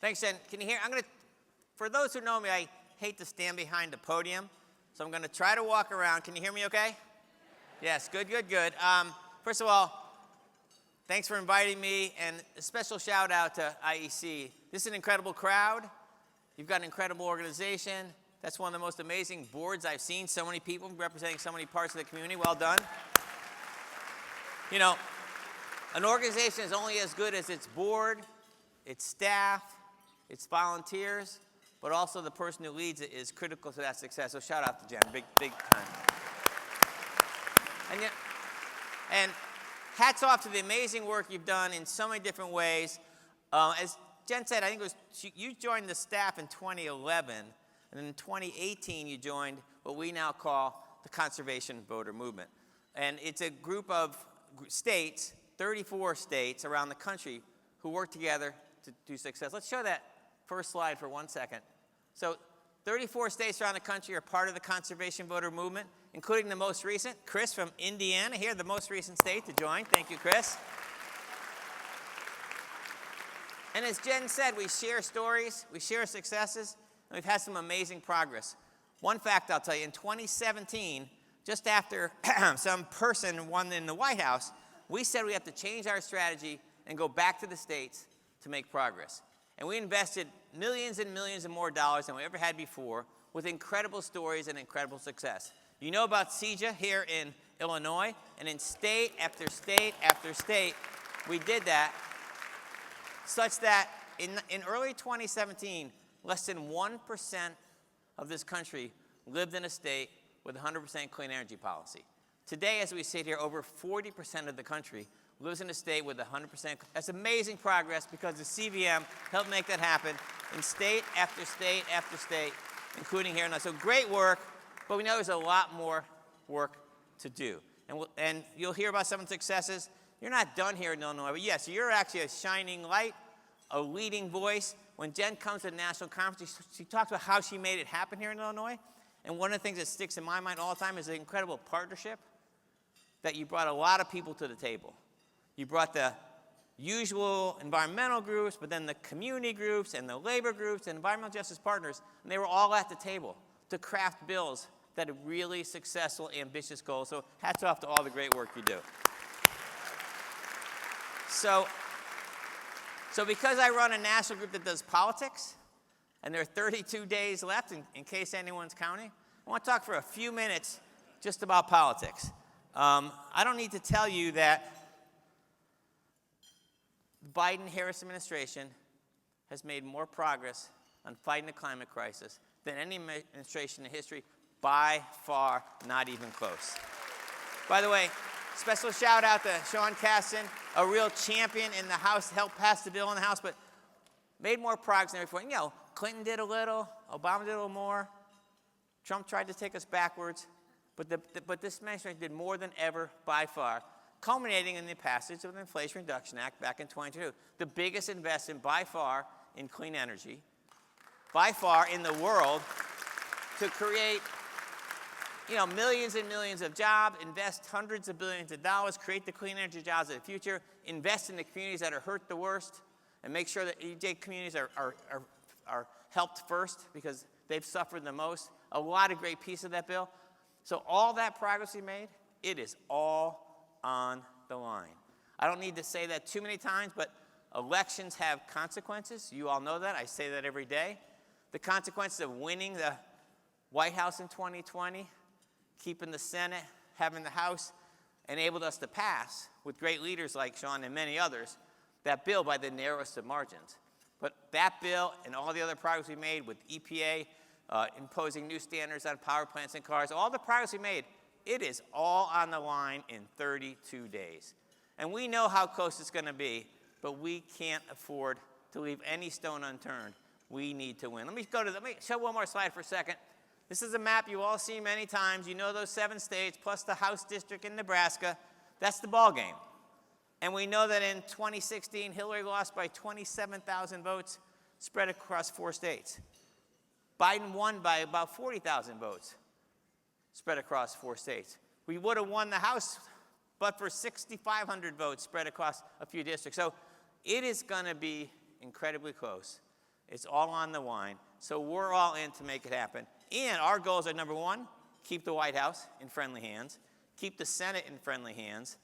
Thanks, Jen. Can you hear? For those who know me, I hate to stand behind the podium, so I'm going to try to walk around. Can you hear me okay? Yes, good. First of all, thanks for inviting me, and a special shout out to IEC. This is an incredible crowd. You've got an incredible organization. That's one of the most amazing boards I've seen. So many people representing so many parts of the community. Well done. You know, an organization is only as good as its board, its staff, its volunteers, but also the person who leads it is critical to that success. So shout out to Jen, big time. And hats off to the amazing work you've done in so many different ways. As Jen said, I think you joined the staff in 2011, and in 2018 you joined what we now call the Conservation Voter Movement. And it's a group of states, 34 states around the country, who work together to do success. Let's show that first slide for 1 second. So 34 states around the country are part of the Conservation Voter Movement, including the most recent, Chris from Indiana, here, the most recent state to join. Thank you, Chris. And as Jen said, we share stories, we share successes, and we've had some amazing progress. One fact I'll tell you, in 2017, just after some person won in the White House, we said we have to change our strategy and go back to the states to make progress. And we invested millions and millions and more dollars than we ever had before with incredible stories and incredible success. You know about CEJA here in Illinois, and in state after state after state, we did that, such that in early 2017, less than 1% of this country lived in a state with 100% clean energy policy. Today, as we sit here, over 40% of the country lives in a state with 100%. That's amazing progress because the CVM helped make that happen in state after state after state, including here. So great work, but we know there's a lot more work to do. And you'll hear about some successes. You're not done here in Illinois, but yes, you're actually a shining light, a leading voice. When Jen comes to the national conference, she talks about how she made it happen here in Illinois. And one of the things that sticks in my mind all the time is the incredible partnership that you brought a lot of people to the table. You brought the usual environmental groups, but then the community groups and the labor groups and environmental justice partners, and they were all at the table to craft bills that are really successful, ambitious goals. So hats off to all the great work you do. So because I run a national group that does politics, and there are 32 days left in case anyone's counting, I want to talk for a few minutes just about politics. I don't need to tell you that the Biden-Harris administration has made more progress on fighting the climate crisis than any administration in history, by far, not even close. By the way, special shout out to Sean Casten, a real champion in the House, helped pass the bill in the House, but made more progress than before. You know, Clinton did a little, Obama did a little more, Trump tried to take us backwards, but this administration did more than ever by far, culminating in the passage of the Inflation Reduction Act back in 2022, the biggest investment by far in clean energy, by far in the world, to create millions and millions of jobs, invest hundreds of billions of dollars, create the clean energy jobs of the future, invest in the communities that are hurt the worst, and make sure that EJ communities are helped first because they've suffered the most. A lot of great pieces of that bill. So all that progress we made, it is all on the line. I don't need to say that too many times, but elections have consequences. You all know that. I say that every day. The consequences of winning the White House in 2020, keeping the Senate, having the House, enabled us to pass, with great leaders like Sean and many others, that bill by the narrowest of margins. But that bill and all the other progress we made with EPA, imposing new standards on power plants and cars, all the progress we made, it is all on the line in 32 days. And we know how close it's going to be, but we can't afford to leave any stone unturned. We need to win. Let me show one more slide for a second. This is a map you all see many times. You know those 7 states plus the House district in Nebraska. That's the ball game. And we know that in 2016, Hillary lost by 27,000 votes spread across 4 states. Biden won by about 40,000 votes spread across 4 states. We would have won the House, but for 6,500 votes spread across a few districts. So it is going to be incredibly close. It's all on the line. So we're all in to make it happen. And our goals are, number one, keep the White House in friendly hands, keep the Senate in friendly hands,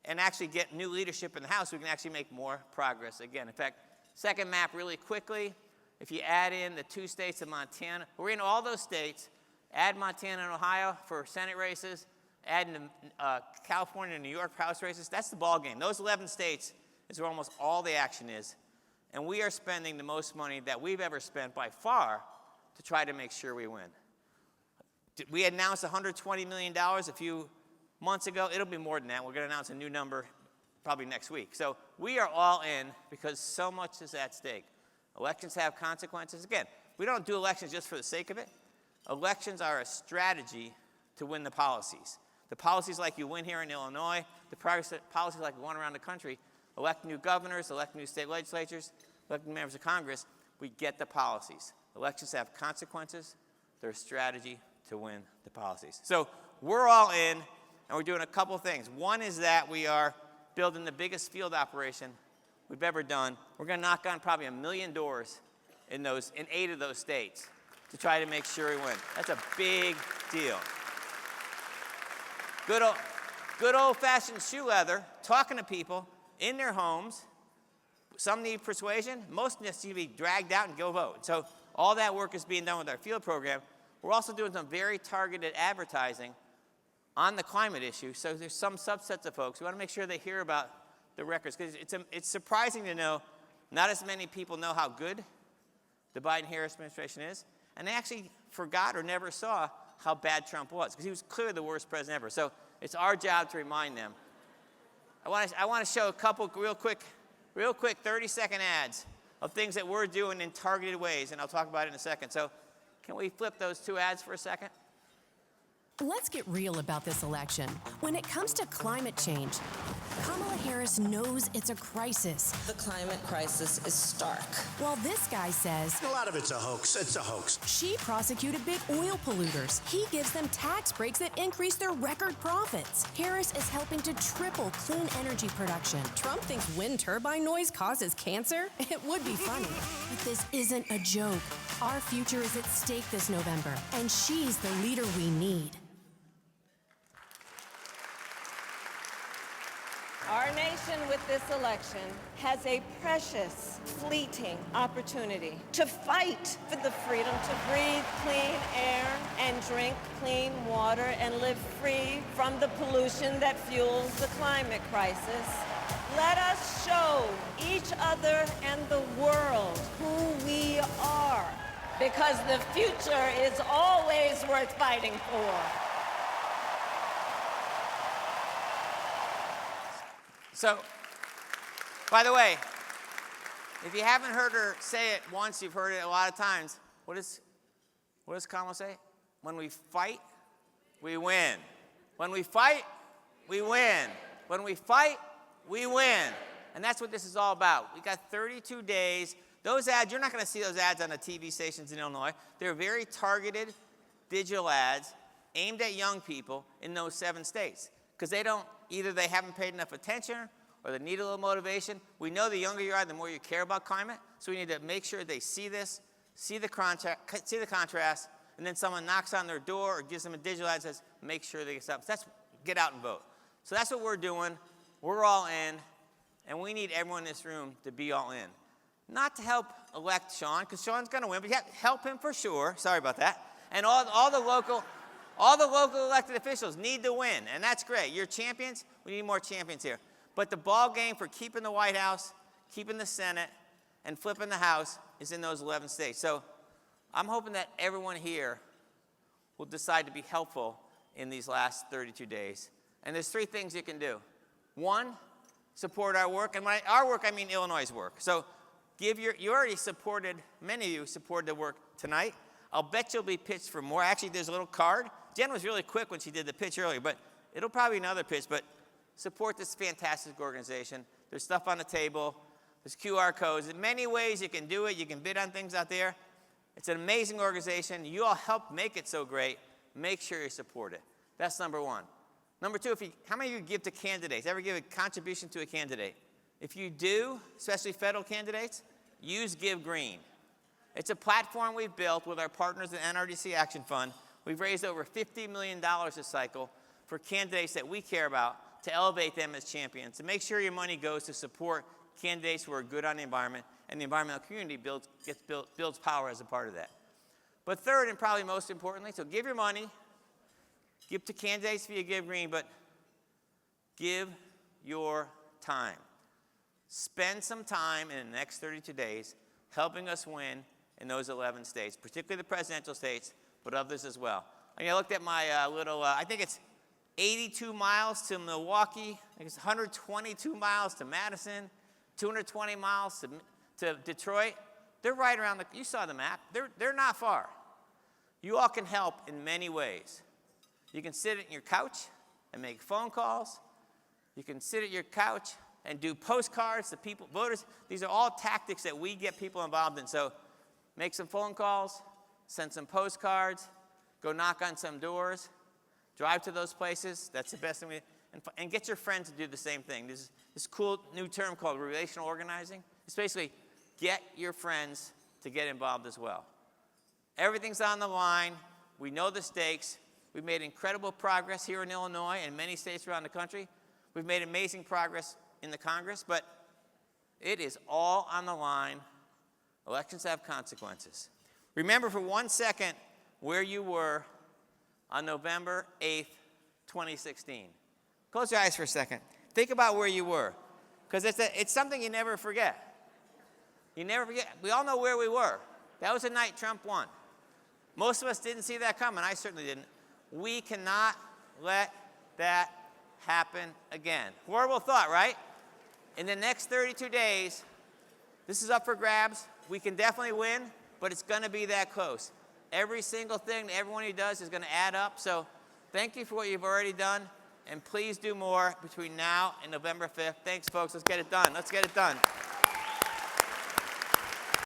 and actually get new leadership in the House so we can actually make more progress again. In fact, second map really quickly, if you add in the 2 states of Montana, we're in all those states, add Montana and Ohio for Senate races, add in California and New York House races, that's the ball game. Those 11 states is where almost all the action is. And we are spending the most money that we've ever spent by far to try to make sure we win. We announced $120 million a few months ago. It'll be more than that. We're going to announce a new number probably next week. So we are all in because so much is at stake. Elections have consequences. Again, we don't do elections just for the sake of it. Elections are a strategy to win the policies. The policies like you win here in Illinois, the policies like you won around the country, elect new governors, elect new state legislatures, elect new members of Congress, we get the policies. Elections have consequences. They're a strategy to win the policies. So we're all in, and we're doing a couple things. One is that we are building the biggest field operation we've ever done. We're going to knock on probably 1 million doors in 8 of those states to try to make sure we win. That's a big deal. Good old-fashioned shoe leather, talking to people in their homes. Some need persuasion. Most need to be dragged out and go vote. So all that work is being done with our field program. We're also doing some very targeted advertising on the climate issue. So there's some subsets of folks. We want to make sure they hear about the records. Because it's surprising to know not as many people know how good the Biden-Harris administration is. And they actually forgot or never saw how bad Trump was. Because he was clearly the worst president ever. So it's our job to remind them. I want to show a couple real quick 30-second ads of things that we're doing in targeted ways, and I'll talk about it in a second. So can we flip those 2 ads for a second? Let's get real about this election. When it comes to climate change, Kamala Harris knows it's a crisis. The climate crisis is stark. While this guy says a lot of it's a hoax. It's a hoax. She prosecuted big oil polluters. He gives them tax breaks that increase their record profits. Harris is helping to triple clean energy production. Trump thinks wind turbine noise causes cancer? It would be funny. But this isn't a joke. Our future is at stake this November, and she's the leader we need. Our nation with this election has a precious, fleeting opportunity to fight for the freedom to breathe clean air and drink clean water and live free from the pollution that fuels the climate crisis. Let us show each other and the world who we are, because the future is always worth fighting for. So, by the way, if you haven't heard her say it once, you've heard it a lot of times. What does Kamala say? When we fight, we win. When we fight, we win. When we fight, we win. And that's what this is all about. We got 32 days. Those ads, you're not going to see those ads on the TV stations in Illinois. They're very targeted digital ads aimed at young people in those 7 states. Because either they haven't paid enough attention or they need a little motivation. We know the younger you are, the more you care about climate. So we need to make sure they see this, see the contrast, and then someone knocks on their door or gives them a digital ad and says, make sure they get something. Get out and vote. So that's what we're doing. We're all in, and we need everyone in this room to be all in. Not to help elect Sean, because Sean's going to win, but yeah, help him for sure. Sorry about that. And all the local elected officials need to win, and that's great. You're champions. We need more champions here. But the ball game for keeping the White House, keeping the Senate, and flipping the House is in those 11 states. So I'm hoping that everyone here will decide to be helpful in these last 32 days. And there's 3 things you can do. 1, support our work. And by our work, I mean Illinois' work. So you already supported, many of you supported the work tonight. I'll bet you'll be pitched for more. Actually, there's a little card. Jen was really quick when she did the pitch earlier, but it'll probably be another pitch. But support this fantastic organization. There's stuff on the table. There's QR codes. There's many ways you can do it. You can bid on things out there. It's an amazing organization. You all helped make it so great. Make sure you support it. That's number 1. Number 2, how many of you give to candidates? Ever give a contribution to a candidate? If you do, especially federal candidates, use Give Green. It's a platform we've built with our partners at NRDC Action Fund. We've raised over $50 million this cycle for candidates that we care about to elevate them as champions, to make sure your money goes to support candidates who are good on the environment, and the environmental community builds power as a part of that. But third, and probably most importantly, so give your money, give to candidates via Give Green, but give your time. Spend some time in the next 32 days helping us win in those 11 states, particularly the presidential states, but others as well. I looked at my I think it's 82 miles to Milwaukee, I think it's 122 miles to Madison, 220 miles to Detroit. They're right around you saw the map. They're not far. You all can help in many ways. You can sit at your couch and make phone calls. You can sit at your couch and do postcards to people, voters. These are all tactics that we get people involved in. So make some phone calls, send some postcards, go knock on some doors, drive to those places. That's the best thing and get your friends to do the same thing. There's this cool new term called relational organizing. It's basically get your friends to get involved as well. Everything's on the line. We know the stakes. We've made incredible progress here in Illinois and many states around the country. We've made amazing progress in the Congress, but it is all on the line. Elections have consequences. Remember for 1 second where you were on November 8th, 2016. Close your eyes for a second. Think about where you were, because it's something you never forget. You never forget. We all know where we were. That was the night Trump won. Most of us didn't see that coming. I certainly didn't. We cannot let that happen again. Horrible thought, right? In the next 32 days, this is up for grabs. We can definitely win, but it's going to be that close. Every single thing that everyone who does is going to add up. So thank you for what you've already done, and please do more between now and November 5th. Thanks, folks. Let's get it done. Let's get it done.